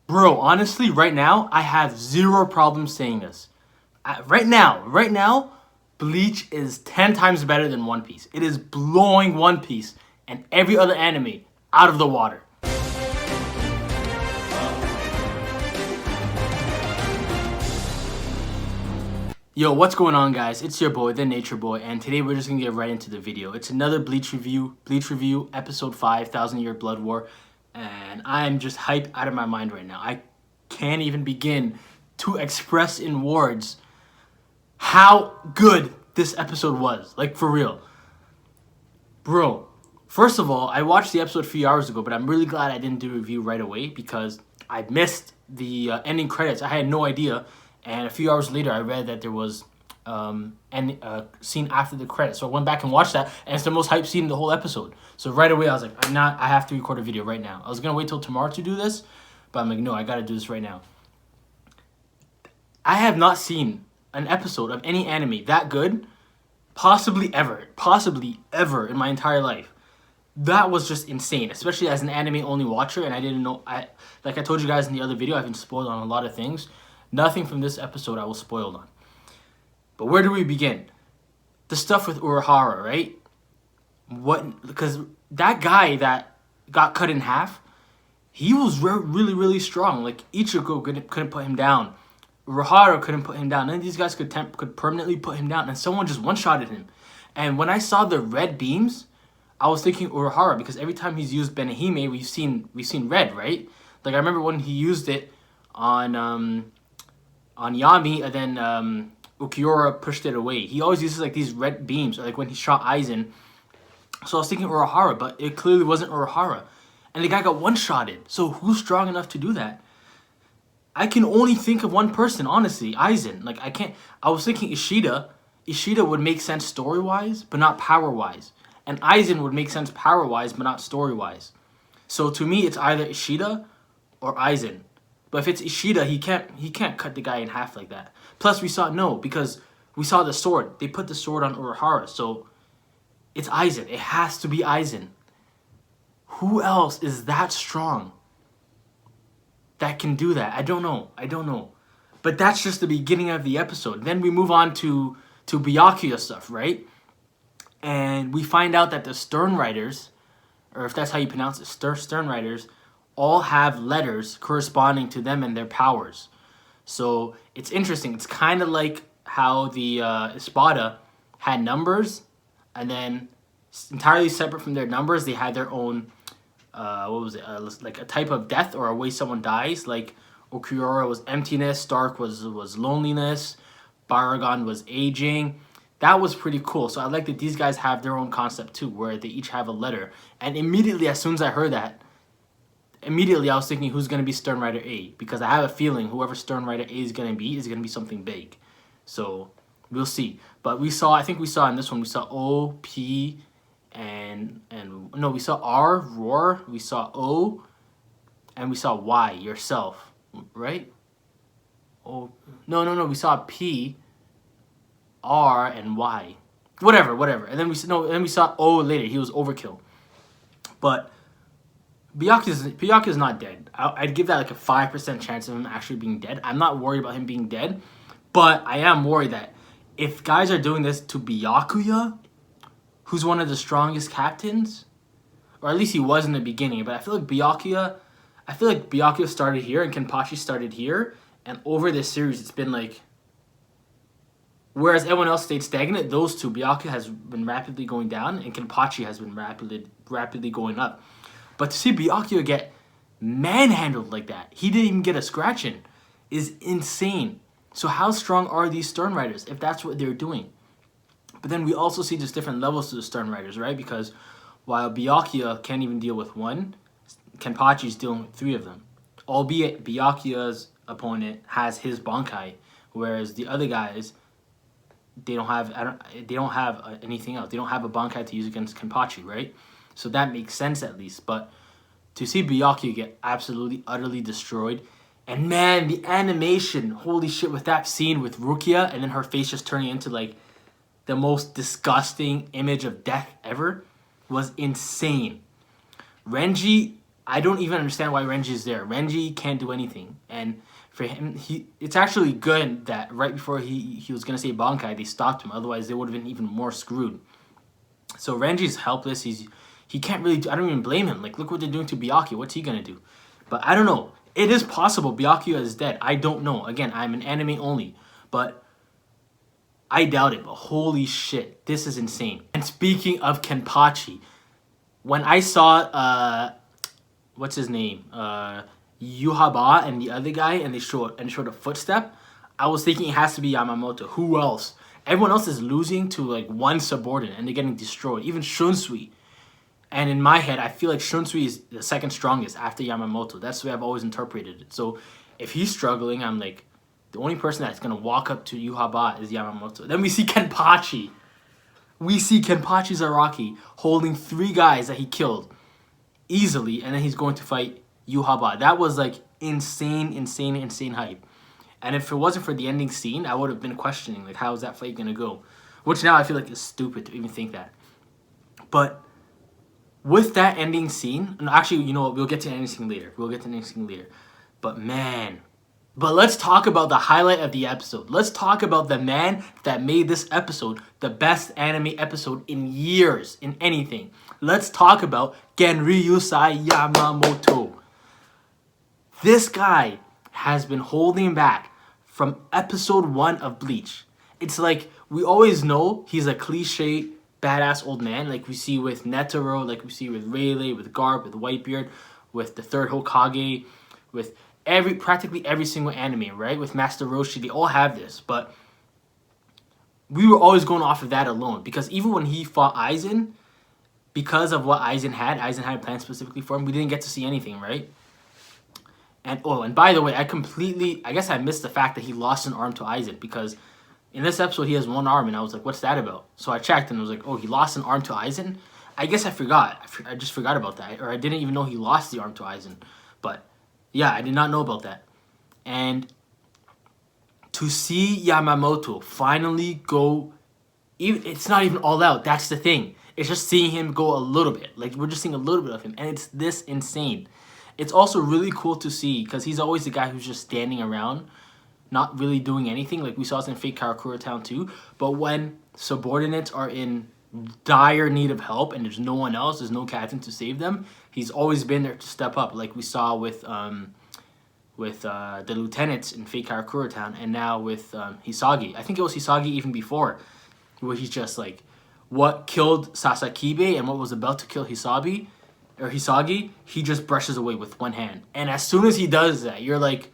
Bro, honestly, right now, I have zero problem saying this. Right now, Bleach is 10 times better than One Piece. It is blowing One Piece and every other anime out of the water. Yo, what's going on, guys? It's your boy, the Nature Boy, and today we're just gonna get right into the video. It's another Bleach review, episode 5, 1,000 Year Blood War, and I'm just hyped out of my mind right now. I can't even begin to express in words how good this episode was. Like, for real. Bro, first of all, I watched the episode a few hours ago, but I'm really glad I didn't do a review right away because I missed the ending credits. I had no idea. And a few hours later, I read that there was scene after the credits. So I went back and watched that, and it's the most hyped scene in the whole episode. So right away, I was like, I have to record a video right now. I was going to wait till tomorrow to do this, but I'm like, no, I got to do this right now. I have not seen an episode of any anime that good, possibly ever in my entire life. That was just insane, especially as an anime-only watcher, and I didn't know, like I told you guys in the other video, I've been spoiled on a lot of things. Nothing from this episode I was spoiled on. But where do we begin? The stuff with Urahara, right? Because that guy that got cut in half, he was really, really strong. Like, Ichigo couldn't put him down. Urahara couldn't put him down. None of these guys could permanently put him down. And someone just one-shotted him. And when I saw the red beams, I was thinking Urahara, because every time he's used Benihime, we've seen red, right? Like, I remember when he used it on Yami, and then Ukiura pushed it away. He always uses like these red beams, or like when he shot Aizen. So I was thinking Urahara, but it clearly wasn't Urahara. And the guy got one-shotted. So who's strong enough to do that? I can only think of one person, honestly, Aizen. Like, I was thinking Ishida. Ishida would make sense story-wise, but not power-wise. And Aizen would make sense power-wise, but not story-wise. So to me, it's either Ishida or Aizen. But if it's Ishida, he can't cut the guy in half like that. Plus, because we saw the sword. They put the sword on Urahara, so it's Aizen. It has to be Aizen. Who else is that strong that can do that? I don't know. But that's just the beginning of the episode. Then we move on to Byakuya stuff, right? And we find out that the Stern Riders, or if that's how you pronounce it, Stern Riders, all have letters corresponding to them and their powers. So it's interesting. It's kind of like how the Espada had numbers, and then entirely separate from their numbers, they had their own, like a type of death or a way someone dies. Like Ukiura was emptiness, Stark was loneliness, Baragon was aging. That was pretty cool. So I like that these guys have their own concept too, where they each have a letter. And immediately, as soon as I heard that, I was thinking, who's going to be Stern Rider A? Because I have a feeling whoever Stern Rider A is going to be something big. So, we'll see. But I think we saw in this one, we saw O, P, no, we saw R, Roar, we saw O, and we saw Y, yourself, right? Oh, no, we saw P, R, and Y. Whatever. And then we saw O later, he was Overkill. But Byakuya's not dead. I'd give that like a 5% chance of him actually being dead. I'm not worried about him being dead, but I am worried that if guys are doing this to Byakuya, who's one of the strongest captains, or at least he was in the beginning, but I feel like Byakuya started here and Kenpachi started here, and over this series it's been like, whereas everyone else stayed stagnant, those two, Byakuya has been rapidly going down and Kenpachi has been rapidly going up. But to see Byakuya get manhandled like that, he didn't even get a scratch in, is insane. So how strong are these Stern Riders if that's what they're doing? But then we also see just different levels to the Stern Riders, right? Because while Byakuya can't even deal with one, Kenpachi's dealing with 3 of them. Albeit Byakuya's opponent has his Bankai, whereas the other guys, they don't have anything else. They don't have a Bankai to use against Kenpachi, right? So that makes sense at least. But to see Byakuya get absolutely, utterly destroyed. And man, the animation, holy shit, with that scene with Rukia and then her face just turning into like the most disgusting image of death ever was insane. Renji, I don't even understand why Renji is there. Renji can't do anything, and for him, it's actually good that right before he was gonna say Bankai, they stopped him. Otherwise, they would have been even more screwed. So Renji's helpless. He can't really do, I don't even blame him. Like, look what they're doing to Byakuya. What's he gonna do? But I don't know. It is possible Byakuya is dead. I don't know. Again, I'm an anime only, but I doubt it. But holy shit, this is insane. And speaking of Kenpachi, when I saw what's his name, Yuhaba and the other guy, and they showed a footstep, I was thinking it has to be Yamamoto. Who else? Everyone else is losing to like one subordinate, and they're getting destroyed. Even Shunsui. And in my head, I feel like Shunsui is the second strongest after Yamamoto. That's the way I've always interpreted it. So if he's struggling, I'm like, the only person that's going to walk up to Yuhaba is Yamamoto. Then we see Kenpachi. We see Kenpachi Zaraki holding 3 guys that he killed easily, and then he's going to fight Yuhaba. That was like insane hype. And if it wasn't for the ending scene, I would have been questioning, like, how is that fight going to go? Which now I feel like is stupid to even think that. But with that ending scene, and actually, you know what, we'll get to the ending scene later. But man, let's talk about the highlight of the episode. Let's talk about the man that made this episode the best anime episode in years, in anything. Let's talk about Genryusai Yamamoto. This guy has been holding back from episode 1 of Bleach. It's like, we always know he's a cliche badass old man, like we see with Netero, like we see with Rayleigh, with Garp, with Whitebeard, with the 3rd Hokage, with practically every single anime, right? With Master Roshi, they all have this, but we were always going off of that alone, because even when he fought Aizen, because of what Aizen had planned specifically for him, we didn't get to see anything, right? And and by the way, I guess I missed the fact that he lost an arm to Aizen, because in this episode, he has 1 arm, and I was like, what's that about? So I checked, and I was like, oh, he lost an arm to Aizen? I guess I forgot. I just forgot about that. Or I didn't even know he lost the arm to Aizen. But, yeah, I did not know about that. And to see Yamamoto finally go, it's not even all out. That's the thing. It's just seeing him go a little bit. Like, we're just seeing a little bit of him, and it's this insane. It's also really cool to see, because he's always the guy who's just standing around, not really doing anything, like we saw this in Fate Karakura Town too. But when subordinates are in dire need of help and there's no one else, there's no captain to save them, he's always been there to step up, like we saw with the lieutenants in Fate Karakura Town, and now with Hisagi. I think it was Hisagi even before, where he's just like, what killed Sasakibe and what was about to kill Hisagi, he just brushes away with 1 hand. And as soon as he does that, you're like,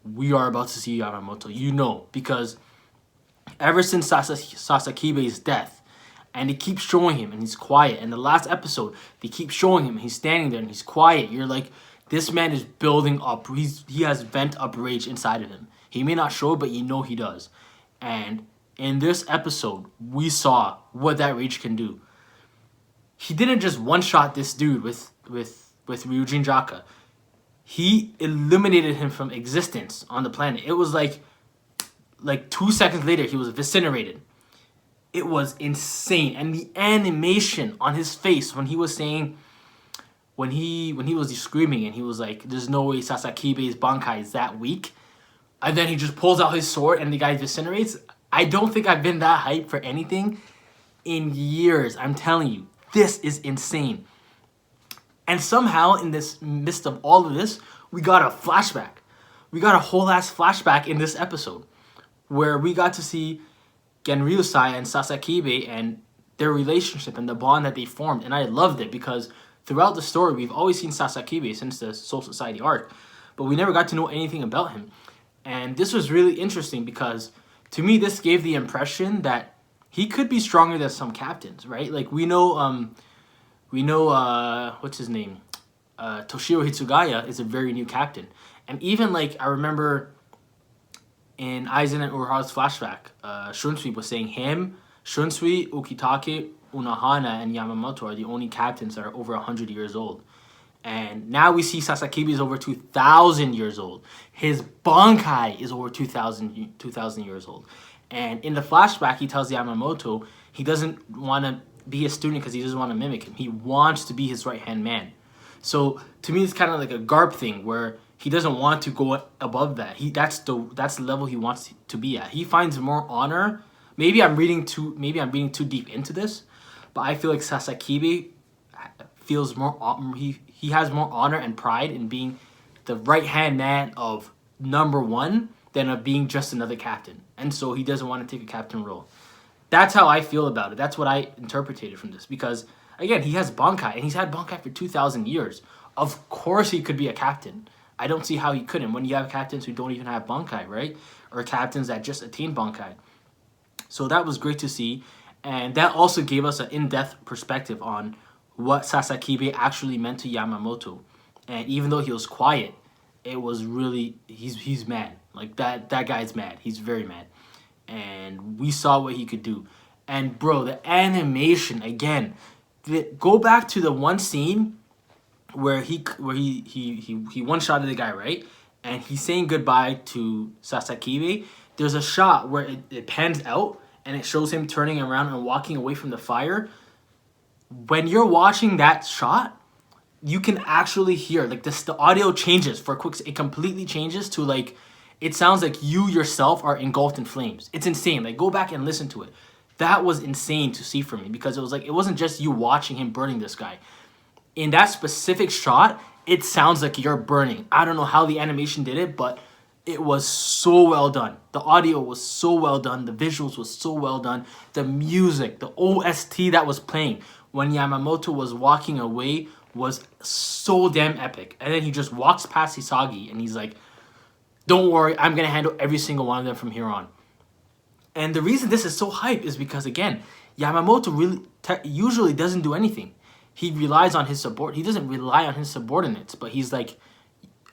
we are about to see Yamamoto, you know, because ever since Sasakibe's death, and they keep showing him, and he's quiet. And the last episode, they keep showing him, and he's standing there, and he's quiet. You're like, this man is building up. He has vent up rage inside of him. He may not show it, but you know he does. And in this episode, we saw what that rage can do. He didn't just one-shot this dude with Ryujin Jaka. He eliminated him from existence on the planet. It was like 2 seconds later, he was incinerated. It was insane. And the animation on his face when he was saying, when he was screaming and he was like, there's no way Sasakibe's Bankai is that weak. And then he just pulls out his sword and the guy incinerates. I don't think I've been that hyped for anything in years. I'm telling you, this is insane. And somehow, in this midst of all of this, we got a flashback. We got a whole ass flashback in this episode, where we got to see Genryusai and Sasakibe and their relationship and the bond that they formed. And I loved it, because throughout the story, we've always seen Sasakibe since the Soul Society arc, but we never got to know anything about him. And this was really interesting, because to me, this gave the impression that he could be stronger than some captains, right? Like, we know what's his name? Toshiro Hitsugaya is a very new captain. And even, like, I remember in Aizen and Urahara's flashback, Shunsui was saying Shunsui, Ukitake, Unohana, and Yamamoto are the only captains that are over 100 years old. And now we see Sasakibe is over 2,000 years old. His Bankai is over 2,000 years old. And in the flashback, he tells Yamamoto he doesn't want to be a student because he doesn't want to mimic him. He wants to be his right-hand man. So to me, it's kind of like a Garp thing where he doesn't want to go above that. That's the level he wants to be at. He finds more honor. Maybe I'm reading too deep into this, but I feel like Sasakibe feels more. He has more honor and pride in being the right hand man of #1 than of being just another captain, and so he doesn't want to take a captain role. That's how I feel about it. That's what I interpreted from this because again, he has Bankai and he's had Bankai for 2,000 years. Of course, he could be a captain. I don't see how he couldn't when you have captains who don't even have Bankai, right? Or captains that just attain Bankai. So that was great to see. And that also gave us an in-depth perspective on what Sasakibe actually meant to Yamamoto. And even though he was quiet, it was really, he's mad. Like, that guy's mad. He's very mad. And we saw what he could do. And, bro, the animation, again, go back to the one scene where he one-shotted the guy, right? And he's saying goodbye to Sasakibe. There's a shot where it pans out, and it shows him turning around and walking away from the fire. When you're watching that shot, you can actually hear, like, the audio changes for a quick. It completely changes to, like, it sounds like you yourself are engulfed in flames. It's insane. Like, go back and listen to it. That was insane to see for me because it was like, it wasn't just you watching him burning this guy. In that specific shot, it sounds like you're burning. I don't know how the animation did it, but it was so well done. The audio was so well done. The visuals was so well done. The music, the OST that was playing when Yamamoto was walking away was so damn epic. And then he just walks past Hisagi and he's like, don't worry, I'm going to handle every single one of them from here on. And the reason this is so hype is because, again, Yamamoto really usually doesn't do anything. He relies on his support. He doesn't rely on his subordinates, but he's like,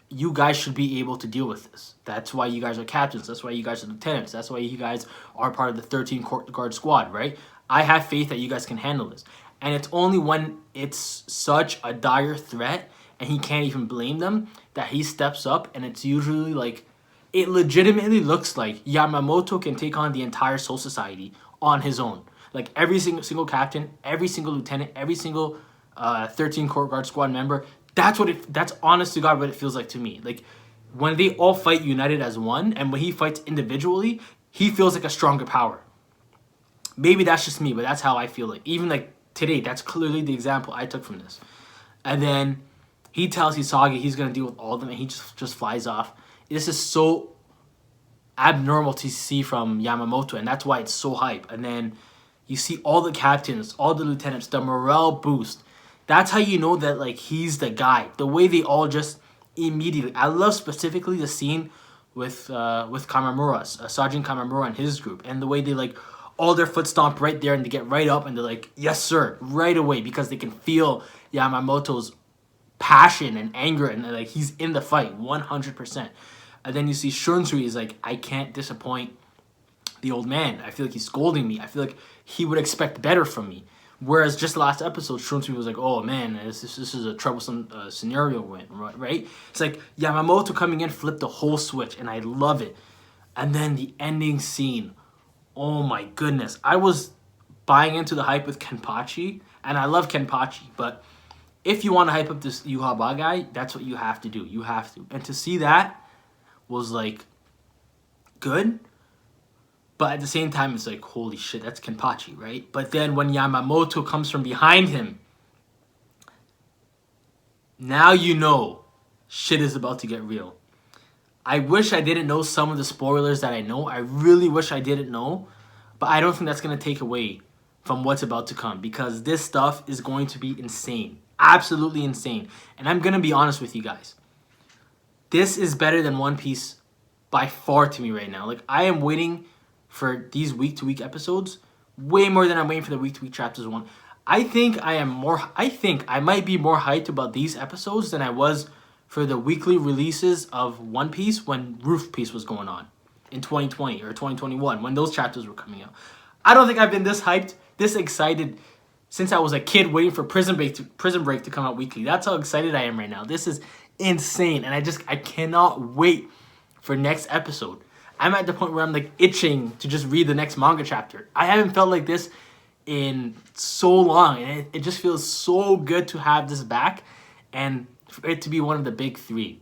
you guys should be able to deal with this. That's why you guys are captains. That's why you guys are lieutenants. That's why you guys are part of the 13 court guard squad, right? I have faith that you guys can handle this. And it's only when it's such a dire threat and he can't even blame them that he steps up, and it's usually like, it legitimately looks like Yamamoto can take on the entire Soul Society on his own. Like, every single captain, every single lieutenant, every single 13 court guard squad member. That's honest to God what it feels like to me. Like, when they all fight united as one, and when he fights individually, he feels like a stronger power. Maybe that's just me, but that's how I feel like. Even like today, that's clearly the example I took from this. And then he tells Hisagi he's gonna deal with all of them, and he just flies off. This is so abnormal to see from Yamamoto, and that's why it's so hype. And then you see all the captains, all the lieutenants, the morale boost. That's how you know that, like, he's the guy. The way they all just immediately. I love specifically the scene with Kamamura, Sergeant Kamamura and his group, and the way they, like, all their foot stomp right there and they get right up and they're like, yes sir, right away, because they can feel Yamamoto's passion and anger, and like, he's in the fight 100%. And then you see Shunsui is like, I can't disappoint the old man. I feel like he's scolding me. I feel like he would expect better from me. Whereas just last episode, Shunsui was like, oh man, this is a troublesome scenario, right? It's like Yamamoto coming in flipped the whole switch, and I love it. And then the ending scene, oh my goodness. I was buying into the hype with Kenpachi, and I love Kenpachi, but if you want to hype up this Yuhaba guy, that's what you have to do. You have to. And to see that was like good. But at the same time, it's like, holy shit, that's Kenpachi, right? But then when Yamamoto comes from behind him, now you know shit is about to get real. I wish I didn't know some of the spoilers that I know. I really wish I didn't know. But I don't think that's going to take away from what's about to come, because this stuff is going to be insane. Absolutely insane. And I'm going to be honest with you guys. This is better than One Piece by far to me right now. Like, I am waiting for these week-to-week episodes way more than I'm waiting for the week-to-week chapters 1. I think I might be more hyped about these episodes than I was for the weekly releases of One Piece when Roof Piece was going on in 2020 or 2021 when those chapters were coming out. I don't think I've been this hyped, this excited since I was a kid waiting for Prison Break to come out weekly. That's how excited I am right now. This is insane, and I cannot wait for next episode. I'm at the point where I'm like itching to just read the next manga chapter. I haven't felt like this in so long, and it just feels so good to have this back. and for it to be one of the big three.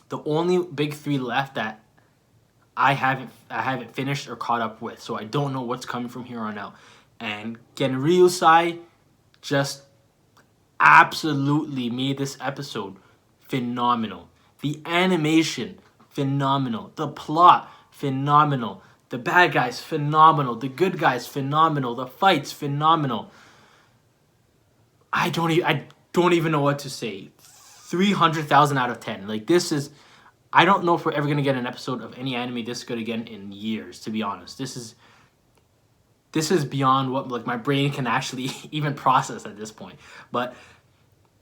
The only big three left that I haven't finished or caught up with, so I don't know what's coming from here on out. And Genryusai just absolutely made this episode phenomenal. The animation, phenomenal. The plot, phenomenal. The bad guys, phenomenal. The good guys, phenomenal. The fights, phenomenal. I don't even know what to say. 300,000 out of 10. Like, this is... I don't know if we're ever going to get an episode of any anime this good again in years, to be honest. This is beyond what like my brain can actually even process at this point. But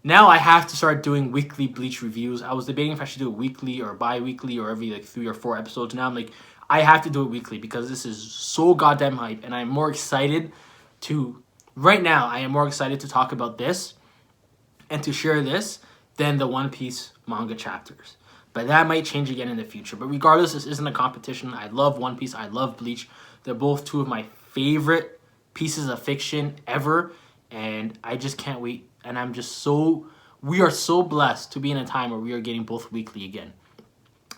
now I have to start doing weekly Bleach reviews. I was debating if I should do it weekly or bi-weekly or every like 3 or 4 episodes. Now I'm like, I have to do it weekly because this is so goddamn hype, and I'm more excited to... Right now, I am more excited to talk about this and to share this than the One Piece manga chapters. But that might change again in the future. But regardless, this isn't a competition. I love One Piece. I love Bleach. They're both two of my favorite pieces of fiction ever. And I just can't wait. And I'm just so... We are so blessed to be in a time where we are getting both weekly again.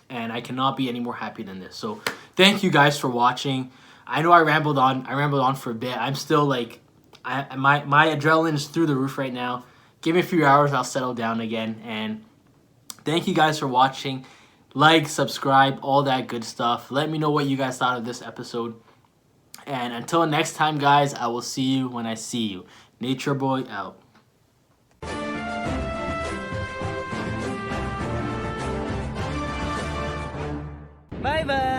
And I cannot be any more happy than this. So thank you guys for watching. I know I rambled on. I rambled on for a bit. I'm still like... My adrenaline's through the roof right now. Give me a few hours. I'll settle down again. And... thank you guys for watching. Like, subscribe, all that good stuff. Let me know what you guys thought of this episode. And until next time, guys, I will see you when I see you. Nature Boy out. Bye bye.